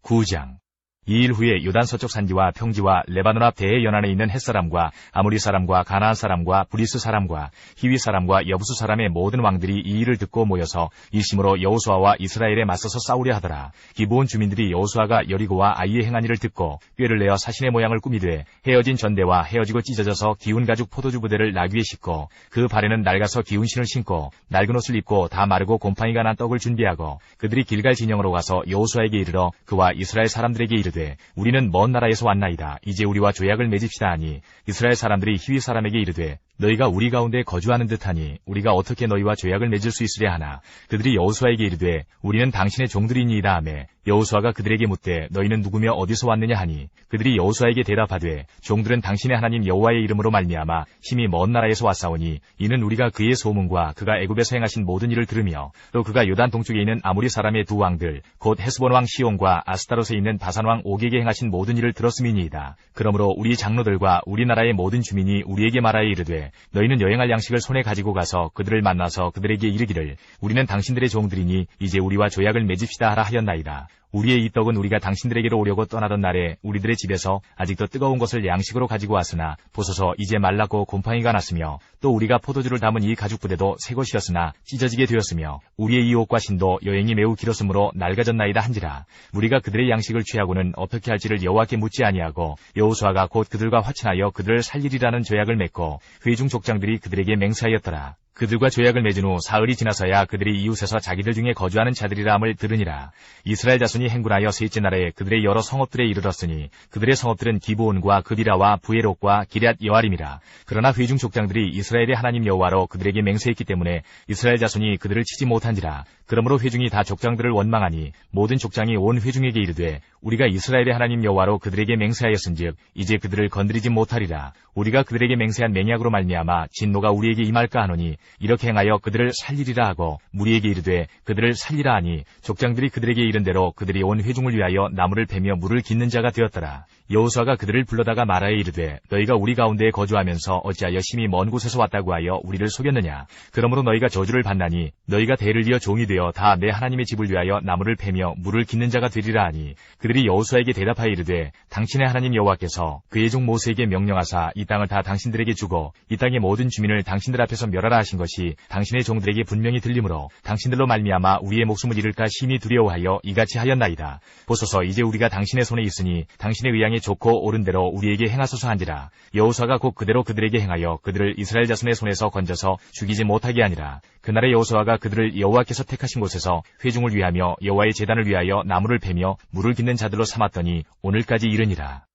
9장. 이 일 후에 요단 서쪽 산지와 평지와 레바논 앞 대해 연안에 있는 햇사람과 아모리 사람과 가나안 사람과 브리스 사람과 히위 사람과 여부수 사람의 모든 왕들이 이 일을 듣고 모여서 일심으로 여호수아와 이스라엘에 맞서서 싸우려 하더라. 기브온 주민들이 여호수아가 여리고와 아이의 행한 일을 듣고 꾀를 내어 사신의 모양을 꾸미되 헤어진 전대와 헤어지고 찢어져서 기운 가죽 포도주 부대를 나귀에 싣고 그 발에는 낡아서 기운 신을 신고 낡은 옷을 입고 다 마르고 곰팡이가 난 떡을 준비하고 그들이 길갈 진영으로 가서 여호수아에게 이르러 그와 이스라엘 사람들에게 이르되 우리는 먼 나라에서 왔나이다. 이제 우리와 조약을 맺읍시다 하니 이스라엘 사람들이 히위 사람에게 이르되 너희가 우리 가운데 거주하는 듯하니 우리가 어떻게 너희와 조약을 맺을 수 있으랴 하나 그들이 여호수아에게 이르되 우리는 당신의 종들이니이다 하매 여호수아가 그들에게 묻되 너희는 누구며 어디서 왔느냐 하니 그들이 여호수아에게 대답하되 종들은 당신의 하나님 여호와의 이름으로 말미암아 심히 먼 나라에서 왔사오니 이는 우리가 그의 소문과 그가 애굽에서 행하신 모든 일을 들으며 또 그가 요단 동쪽에 있는 아모리 사람의 두 왕들 곧 헤스본 왕 시온과 아스타롯에 있는 바산 왕 옥에게 행하신 모든 일을 들었음이니이다. 그러므로 우리 장로들과 우리나라의 모든 주민이 우리에게 말하여 이르되 너희는 여행할 양식을 손에 가지고 가서 그들을 만나서 그들에게 이르기를 우리는 당신들의 종들이니 이제 우리와 조약을 맺읍시다 하라 하였나이다. 우리의 이 떡은 우리가 당신들에게로 오려고 떠나던 날에 우리들의 집에서 아직도 뜨거운 것을 양식으로 가지고 왔으나 보소서 이제 말랐고 곰팡이가 났으며 또 우리가 포도주를 담은 이 가죽 부대도 새 것이었으나 찢어지게 되었으며 우리의 이 옷과 신도 여행이 매우 길었으므로 낡아졌나이다 한지라. 우리가 그들의 양식을 취하고는 어떻게 할지를 여호와께 묻지 아니하고 여호수아가 곧 그들과 화친하여 그들을 살리리라는 조약을 맺고 회중 족장들이 그들에게 맹세하였더라. 그들과 조약을 맺은 후 사흘이 지나서야 그들이 이웃에서 자기들 중에 거주하는 자들이라 함을 들으니라. 이스라엘 자손이 행군하여 셋째 날에 그들의 여러 성읍들에 이르렀으니 그들의 성읍들은 기브온과 그비라와 부에롯과 기럇 여아림이라. 그러나 회중 족장들이 이스라엘의 하나님 여호와로 그들에게 맹세했기 때문에 이스라엘 자손이 그들을 치지 못한지라. 그러므로 회중이 다 족장들을 원망하니 모든 족장이 온 회중에게 이르되 우리가 이스라엘의 하나님 여호와로 그들에게 맹세하였은즉 이제 그들을 건드리지 못하리라. 우리가 그들에게 맹세한 맹약으로 말미암아 진노가 우리에게 임할까 하노니 이렇게 행하여 그들을 살리리라 하고 무리에게 이르되 그들을 살리라 하니 족장들이 그들에게 이른 대로 그들이 온 회중을 위하여 나무를 베며 물을 깃는 자가 되었더라. 여호수아가 그들을 불러다가 말하여 이르되 너희가 우리 가운데에 거주하면서 어찌하여 심히 먼 곳에서 왔다고 하여 우리를 속였느냐. 그러므로 너희가 저주를 받나니 너희가 대를 이어 종이 되어 다 내 하나님의 집을 위하여 나무를 패며 물을 깃는 자가 되리라 하니 그들이 여호수아에게 대답하여 이르되 당신의 하나님 여호와께서 그의 종 모세에게 명령하사 이 땅을 다 당신들에게 주고 이 땅의 모든 주민을 당신들 앞에서 멸하라 하신 것이 당신의 종들에게 분명히 들리므로 당신들로 말미암아 우리의 목숨을 잃을까 심히 두려워하여 이같이 하였나이다. 보소서 이제 우리가 당신의 손에 있으니 당신의 의향에 좋고 옳은 대로 우리에게 행하소서 한지라. 여호수아가 곧 그대로 그들에게 행하여 그들을 이스라엘 자손의 손에서 건져서 죽이지 못하게 하니라. 그날에 여호수아가 그들을 여호와께서 택하신 곳에서 회중을 위하며 여호와의 제단을 위하여 나무를 패며 물을 깃는 자들로 삼았더니 오늘까지 이르니라.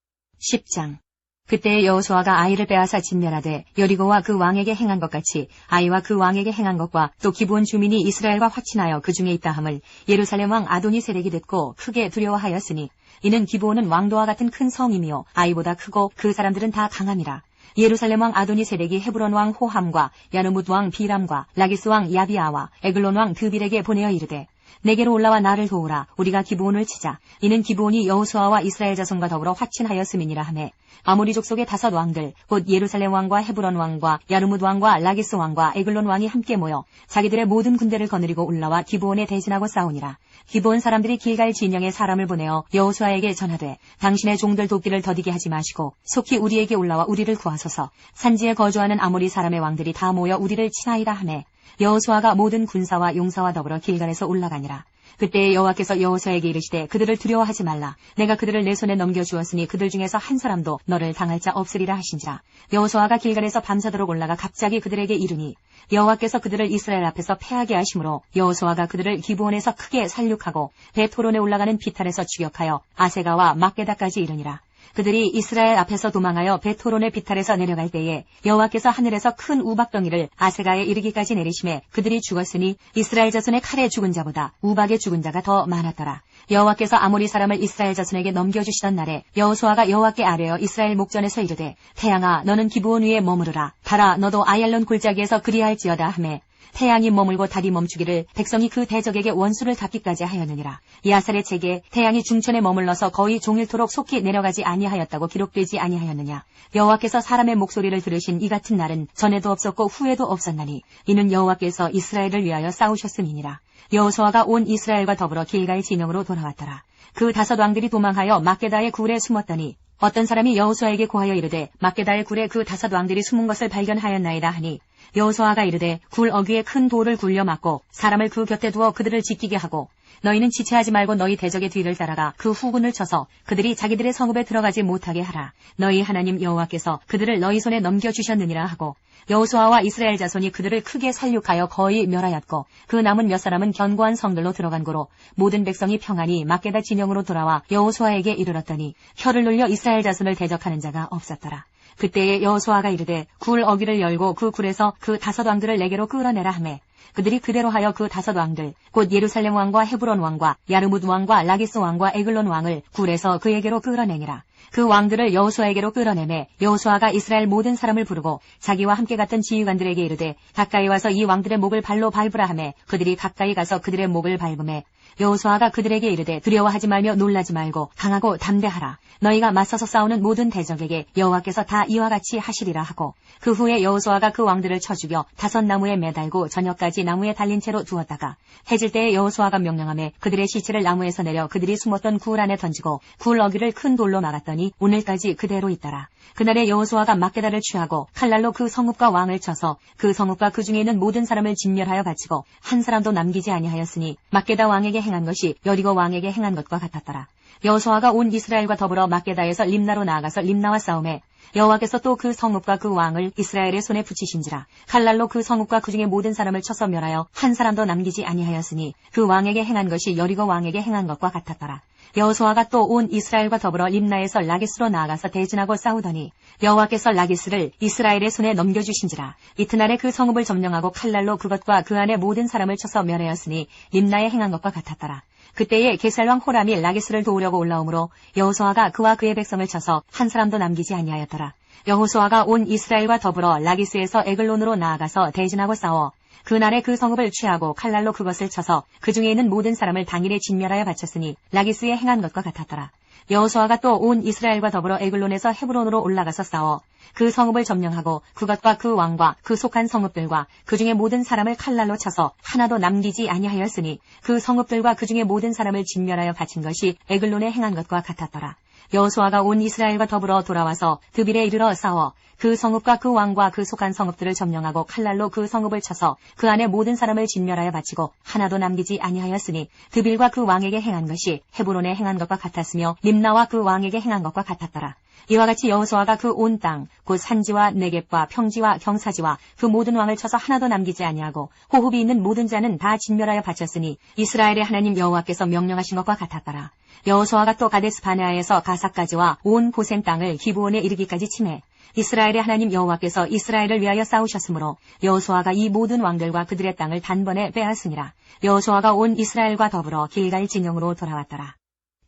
10장. 그때 여호수아가 아이를 빼앗아 진멸하되 여리고와 그 왕에게 행한 것 같이 아이와 그 왕에게 행한 것과 또 기브온 주민이 이스라엘과 확친하여 그 중에 있다 함을 예루살렘 왕 아도니세덱이 듣고 크게 두려워하였으니 이는 기브온은 왕도와 같은 큰 성이며 아이보다 크고 그 사람들은 다 강함이라. 예루살렘 왕 아도니세덱이 헤브론 왕 호함과 야르뭇 왕 비람과 라기스 왕 야비아와 에글론 왕 드빌에게 보내어 이르되 내게로 올라와 나를 도우라. 우리가 기브온을 치자. 이는 기브온이 여호수아와 이스라엘 자손과 더불어 확친하였음이니라 하매 아모리 족속의 5 왕들 곧 예루살렘 왕과 헤브론 왕과 야르뭇 왕과 라기스 왕과 에글론 왕이 함께 모여 자기들의 모든 군대를 거느리고 올라와 기브온에 대진하고 싸우니라. 기브온 사람들이 길갈 진영에 사람을 보내어 여호수아에게 전하되 당신의 종들 돕기를 더디게 하지 마시고 속히 우리에게 올라와 우리를 구하소서. 산지에 거주하는 아모리 사람의 왕들이 다 모여 우리를 치나이다 하매 여호수아가 모든 군사와 용사와 더불어 길갈에서 올라가니라. 그때 여호와께서 여호수아에게 이르시되 그들을 두려워하지 말라. 내가 그들을 내 손에 넘겨주었으니 그들 중에서 한 사람도 너를 당할 자 없으리라 하신지라. 여호수아가 길갈에서 밤새도록 올라가 갑자기 그들에게 이르니 여호와께서 그들을 이스라엘 앞에서 패하게 하심으로 여호수아가 그들을 기브온에서 크게 살육하고 베토론에 올라가는 비탈에서 추격하여 아세가와 막게다까지 이르니라. 그들이 이스라엘 앞에서 도망하여 베토론의 비탈에서 내려갈 때에 여호와께서 하늘에서 큰 우박덩이를 아세가에 이르기까지 내리심에 그들이 죽었으니 이스라엘 자손의 칼에 죽은 자보다 우박에 죽은 자가 더 많았더라. 여호와께서 아모리 사람을 이스라엘 자손에게 넘겨주시던 날에 여호수아가 여호와께 아뢰어 이스라엘 목전에서 이르되 태양아 너는 기브온 위에 머무르라. 달아 너도 아얄론 골짜기에서 그리할지어다 하매 태양이 머물고 달이 멈추기를 백성이 그 대적에게 원수를 갚기까지 하였느니라. 야살의 책에 태양이 중천에 머물러서 거의 종일토록 속히 내려가지 아니하였다고 기록되지 아니하였느냐. 여호와께서 사람의 목소리를 들으신 이 같은 날은 전에도 없었고 후에도 없었나니 이는 여호와께서 이스라엘을 위하여 싸우셨음이니라. 여호수아가 온 이스라엘과 더불어 길갈 진영으로 돌아왔더라. 그 5 왕들이 도망하여 막게다의 굴에 숨었더니 어떤 사람이 여호수아에게 고하여 이르되 막게다의 굴에 그 5 왕들이 숨은 것을 발견하였나이다 하니 여호수아가 이르되 굴 어귀에 큰 돌을 굴려 막고 사람을 그 곁에 두어 그들을 지키게 하고 너희는 지체하지 말고 너희 대적의 뒤를 따라가 그 후군을 쳐서 그들이 자기들의 성읍에 들어가지 못하게 하라. 너희 하나님 여호와께서 그들을 너희 손에 넘겨주셨느니라 하고 여호수아와 이스라엘 자손이 그들을 크게 살육하여 거의 멸하였고 그 남은 몇 사람은 견고한 성들로 들어간 고로 모든 백성이 평안히 막게다 진영으로 돌아와 여호수아에게 이르렀더니 혀를 놀려 이스라엘 자손을 대적하는 자가 없었더라. 그때에 여호수아가 이르되 굴 어귀를 열고 그 굴에서 그 5 왕들을 내게로 끌어내라 하매 그들이 그대로 하여 그 5 왕들 곧 예루살렘 왕과 헤브론 왕과 야르뭇 왕과 라기스 왕과 에글론 왕을 굴에서 그에게로 끌어내니라. 그 왕들을 여호수아에게로 끌어내매 여호수아가 이스라엘 모든 사람을 부르고 자기와 함께 갔던 지휘관들에게 이르되 가까이 와서 이 왕들의 목을 발로 밟으라 하매 그들이 가까이 가서 그들의 목을 밟음에 여호수아가 그들에게 이르되 두려워하지 말며 놀라지 말고 강하고 담대하라. 너희가 맞서서 싸우는 모든 대적에게 여호와께서 다 이와 같이 하시리라 하고 그 후에 여호수아가 그 왕들을 쳐 죽여 5 나무에 매달고 저녁까지 나무에 달린 채로 두었다가 해질 때에 여호수아가 명령하매 그들의 시체를 나무에서 내려 그들이 숨었던 굴 안에 던지고 굴 어귀를 큰 돌로 막았더니 오늘까지 그대로 있더라. 그날에 여호수아가 막게다를 취하고 칼날로 그 성읍과 왕을 쳐서 그 성읍과 그 중에 있는 모든 사람을 진멸하여 바치고 한 사람도 남기지 아니하였으니 막게다 왕에게 행한 것이 여리고 왕에게 행한 것과 같았더라. 여호수아가 온 이스라엘과 더불어 막게다에서 림나로 나아가서 림나와 싸움에 여호와께서 또 그 성읍과 그 왕을 이스라엘의 손에 붙이신지라. 칼날로 그 성읍과 그 중에 모든 사람을 쳐서 멸하여 한 사람도 남기지 아니하였으니 그 왕에게 행한 것이 여리고 왕에게 행한 것과 같았더라. 여호수아가 또 온 이스라엘과 더불어 림나에서 라기스로 나아가서 대진하고 싸우더니 여호와께서 라기스를 이스라엘의 손에 넘겨주신지라. 이튿날에 그 성읍을 점령하고 칼날로 그것과 그 안에 모든 사람을 쳐서 멸하였으니 림나에 행한 것과 같았더라. 그때에 게살왕 호람이 라기스를 도우려고 올라오므로 여호수아가 그와 그의 백성을 쳐서 한 사람도 남기지 아니하였더라. 여호수아가 온 이스라엘과 더불어 라기스에서 에글론으로 나아가서 대진하고 싸워 그날에 그 성읍을 취하고 칼날로 그것을 쳐서 그 중에 있는 모든 사람을 당일에 진멸하여 바쳤으니 라기스에 행한 것과 같았더라. 여호수아가 또 온 이스라엘과 더불어 에글론에서 헤브론으로 올라가서 싸워 그 성읍을 점령하고 그것과 그 왕과 그 속한 성읍들과 그 중에 모든 사람을 칼날로 쳐서 하나도 남기지 아니하였으니 그 성읍들과 그 중에 모든 사람을 진멸하여 바친 것이 에글론에 행한 것과 같았더라. 여호수아가 온 이스라엘과 더불어 돌아와서 드빌에 이르러 싸워 그 성읍과 그 왕과 그 속한 성읍들을 점령하고 칼날로 그 성읍을 쳐서 그 안에 모든 사람을 진멸하여 바치고 하나도 남기지 아니하였으니 드빌과 그 왕에게 행한 것이 헤브론에 행한 것과 같았으며 림나와 그 왕에게 행한 것과 같았더라. 이와 같이 여호수아가 그 온 땅 곧 산지와 네겝과 평지와 경사지와 그 모든 왕을 쳐서 하나도 남기지 아니하고 호흡이 있는 모든 자는 다 진멸하여 바쳤으니 이스라엘의 하나님 여호와께서 명령하신 것과 같았더라. 여호수아가 또 가데스 바네아에서 가사까지와 온 고센 땅을 기브온에 이르기까지 치매 이스라엘의 하나님 여호와께서 이스라엘을 위하여 싸우셨으므로 여호수아가 이 모든 왕들과 그들의 땅을 단번에 빼앗으니라. 여호수아가 온 이스라엘과 더불어 길갈 진영으로 돌아왔더라.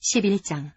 11장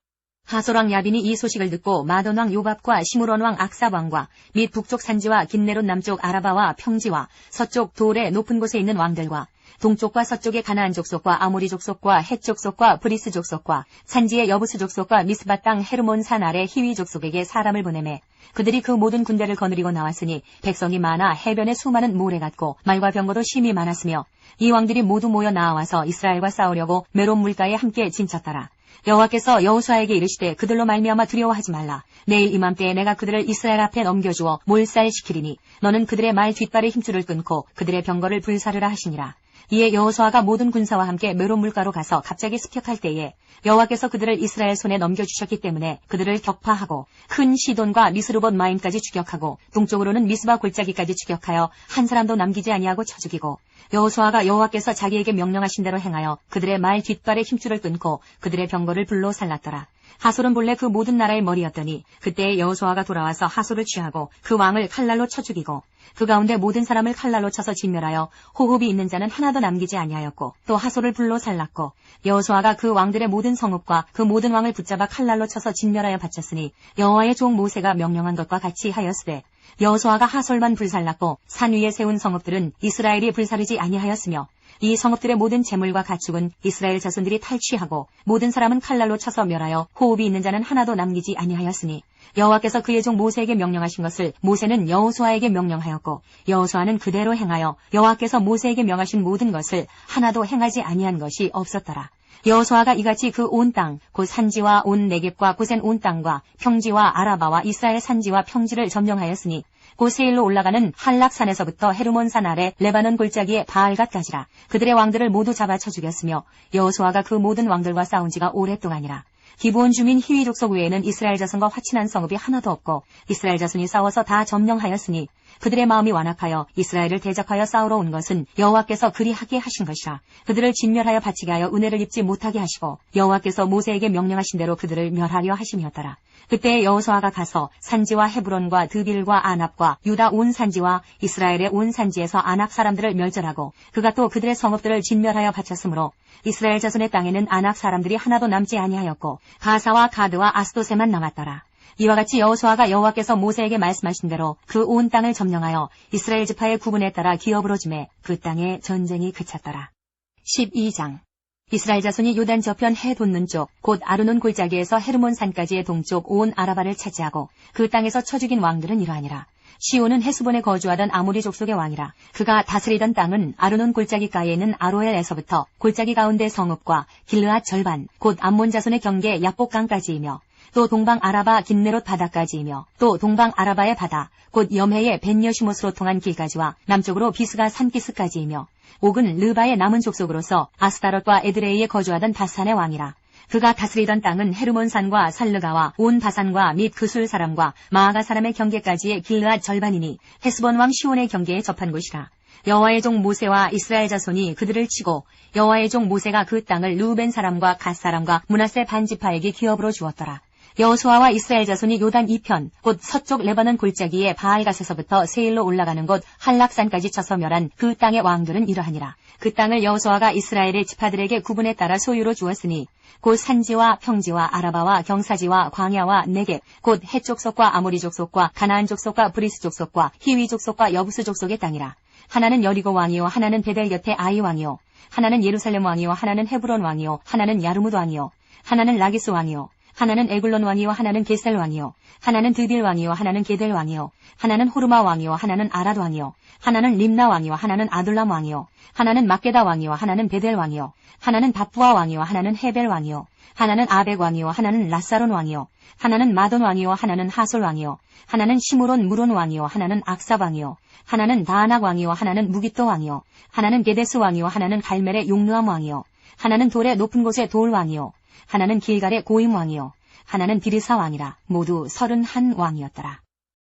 하솔왕 야빈이 이 소식을 듣고 마돈왕 요밥과 시므론왕 악삽왕과 및 북쪽 산지와 긴네롯 남쪽 아라바와 평지와 서쪽 돌의 높은 곳에 있는 왕들과 동쪽과 서쪽의 가나안 족속과 아모리 족속과 헷 족속과 브리스 족속과 산지의 여부스 족속과 미스바 땅 헤르몬 산 아래 히위 족속에게 사람을 보내매 그들이 그 모든 군대를 거느리고 나왔으니 백성이 많아 해변에 수많은 모래 같고 말과 병거도 심히 많았으며 이 왕들이 모두 모여 나와서 이스라엘과 싸우려고 메론 물가에 함께 진쳤더라. 여호와께서 여호수아에게 이르시되 그들로 말미암아 두려워하지 말라. 내일 이맘때에 내가 그들을 이스라엘 앞에 넘겨주어 몰살시키리니 너는 그들의 말 뒷발의 힘줄을 끊고 그들의 병거를 불사르라 하시니라. 이에 여호수아가 모든 군사와 함께 메론 물가로 가서 갑자기 습격할 때에 여호와께서 그들을 이스라엘 손에 넘겨주셨기 때문에 그들을 격파하고 큰 시돈과 미스르봇 마임까지 추격하고 동쪽으로는 미스바 골짜기까지 추격하여 한 사람도 남기지 아니하고 쳐 죽이고 여호수아가 여호와께서 자기에게 명령하신 대로 행하여 그들의 말 뒷발의 힘줄을 끊고 그들의 병거를 불로 살랐더라. 하솔은 본래 그 모든 나라의 머리였더니 그때에 여호수아가 돌아와서 하솔을 취하고 그 왕을 칼날로 쳐 죽이고 그 가운데 모든 사람을 칼날로 쳐서 진멸하여 호흡이 있는 자는 하나도 남기지 아니하였고 또 하솔을 불로 살랐고 여호수아가 그 왕들의 모든 성읍과 그 모든 왕을 붙잡아 칼날로 쳐서 진멸하여 바쳤으니 여호와의 종 모세가 명령한 것과 같이 하였으되 여호수아가 하솔만 불살랐고 산 위에 세운 성읍들은 이스라엘이 불사르지 아니하였으며 이 성읍들의 모든 재물과 가축은 이스라엘 자손들이 탈취하고 모든 사람은 칼날로 쳐서 멸하여 호흡이 있는 자는 하나도 남기지 아니하였으니 여호와께서 그의 종 모세에게 명령하신 것을 모세는 여호수아에게 명령하였고 여호수아는 그대로 행하여 여호와께서 모세에게 명하신 모든 것을 하나도 행하지 아니한 것이 없었더라. 여호수아가 이같이 그 온 땅, 곧 산지와 온 네겝과 고센 온 땅과 평지와 아라바와 이스라엘 산지와 평지를 점령하였으니 곧 세일로 올라가는 한락산에서부터 헤르몬 산 아래 레바논 골짜기의 바알갓까지라. 그들의 왕들을 모두 잡아 쳐 죽였으며 여호수아가 그 모든 왕들과 싸운 지가 오랫동안이라. 기브온 주민 히위 족속 외에는 이스라엘 자손과 화친한 성읍이 하나도 없고 이스라엘 자손이 싸워서 다 점령하였으니 그들의 마음이 완악하여 이스라엘을 대적하여 싸우러 온 것은 여호와께서 그리하게 하신 것이라. 그들을 진멸하여 바치게 하여 은혜를 입지 못하게 하시고 여호와께서 모세에게 명령하신 대로 그들을 멸하려 하심이었더라. 그때 여호수아가 가서 산지와 헤브론과 드빌과 아납과 유다 온 산지와 이스라엘의 온 산지에서 아낙 사람들을 멸절하고 그가 또 그들의 성읍들을 진멸하여 바쳤으므로 이스라엘 자손의 땅에는 아낙 사람들이 하나도 남지 아니하였고 가사와 가드와 아스도세만 남았더라. 이와 같이 여호수아가 여호와께서 모세에게 말씀하신 대로 그 온 땅을 점령하여 이스라엘 지파의 구분에 따라 기업으로 주매 그 땅에 전쟁이 그쳤더라. 12장 이스라엘 자손이 요단 저편 해 돋는 쪽 곧 아르논 골짜기에서 헤르몬 산까지의 동쪽 온 아라바를 차지하고 그 땅에서 쳐 죽인 왕들은 이러하니라. 시온은 헤스본에 거주하던 아모리 족속의 왕이라. 그가 다스리던 땅은 아르논 골짜기가에 있는 아로엘에서부터 골짜기 가운데 성읍과 길르앗 절반 곧 암몬 자손의 경계 야복강까지이며 또 동방 아라바 긴네롯 바다까지이며 또 동방 아라바의 바다 곧 염해의 벤여시못으로 통한 길까지와 남쪽으로 비스가 산기스까지이며 옥은 르바의 남은 족속으로서 아스타롯과 에드레이에 거주하던 바산의 왕이라. 그가 다스리던 땅은 헤르몬산과 살르가와 온 바산과 및 그술 사람과 마아가 사람의 경계까지의 길르앗 절반이니 헤스본 왕 시온의 경계에 접한 곳이라. 여호와의 종 모세와 이스라엘 자손이 그들을 치고 여호와의 종 모세가 그 땅을 르우벤 사람과 갓 사람과 므낫세 반지파에게 기업으로 주었더라. 여호수아와 이스라엘 자손이 요단 이편 곧 서쪽 레바논 골짜기에 바알갓에서부터 세일로 올라가는 곳 할락산까지 쳐서 멸한 그 땅의 왕들은 이러하니라. 그 땅을 여호수아가 이스라엘의 지파들에게 구분에 따라 소유로 주었으니 곧 산지와 평지와 아라바와 경사지와 광야와 네겝 곧 헷 족속과 아모리 족속과 가나안 족속과 브리스 족속과 히위 족속과 여부스 족속의 땅이라. 하나는 여리고 왕이요 하나는 베델 곁에 아이 왕이요 하나는 예루살렘 왕이요 하나는 헤브론 왕이요 하나는 야르무드 왕이요 하나는 라기스 왕이요 하나는 에글론 왕이요 하나는 게셀 왕이요 하나는 드빌 왕이요 하나는 게델 왕이요 하나는 호르마 왕이요 하나는 아랏 왕이요 하나는 림나 왕이요 하나는 아둘람 왕이요 하나는 막게다 왕이요 하나는 베델 왕이요 하나는 바푸아 왕이요 하나는 헤벨 왕이요 하나는 아벡 왕이요 하나는 라사론 왕이요 하나는 마돈 왕이요 하나는 하솔 왕이요 하나는 시므론 무론 왕이요 하나는 악사 왕이요 하나는 다아낙 왕이요 하나는 무깃도 왕이요 하나는 게데스 왕이요 하나는 갈멜의 용르암 왕이요 하나는 돌의 높은 곳의 돌 왕이요 하나는 길갈의 고임 왕이요 하나는 비르사 왕이라. 모두 31 왕이었더라.